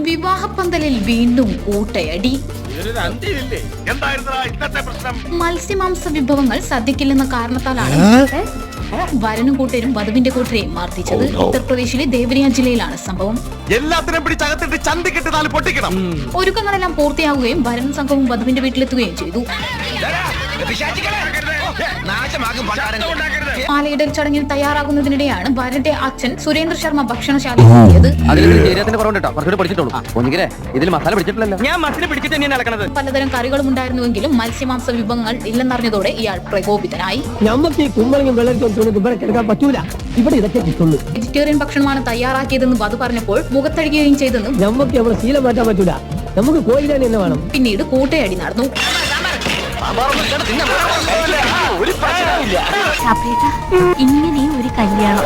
വിവാഹപ്പന്തലിൽ വീണ്ടും കൂട്ടയടി. മത്സ്യമാംസ വിഭവങ്ങൾ സദ്യക്കില്ലെന്ന കാരണത്താലാണ് വരനും കൂട്ടരും വധുവിന്റെ കൂട്ടരെയും മർദ്ദിച്ചത്. ഉത്തർപ്രദേശിലെ ദേവരിയ ജില്ലയിലാണ് സംഭവം. ഒരുക്കങ്ങളെല്ലാം പൂർത്തിയാവുകയും വരനും സംഘവും വധുവിന്റെ വീട്ടിലെത്തുകയും ചെയ്തു. മാലയിടൽ ചടങ്ങിന് തയ്യാറാകുന്നതിനിടെയാണ് വരന്റെ അച്ഛൻ സുരേന്ദ്ര ശർമ്മ ഭക്ഷണശാലയിൽ പലതരം കറികളും ഉണ്ടായിരുന്നുവെങ്കിലും മത്സ്യമാംസ വിഭവങ്ങൾ ഇല്ലെന്നറിഞ്ഞതോടെ ഇയാൾ പ്രകോപിതനായി. വെജിറ്റേറിയൻ ഭക്ഷണമാണ് തയ്യാറാക്കിയതെന്ന് വധു പറഞ്ഞപ്പോൾ മുഖത്തടിക്കുകയും ചെയ്തെന്നും പിന്നീട് കൂട്ടയടി നടന്നു. ഇങ്ങനെ ഒരു കല്യാണം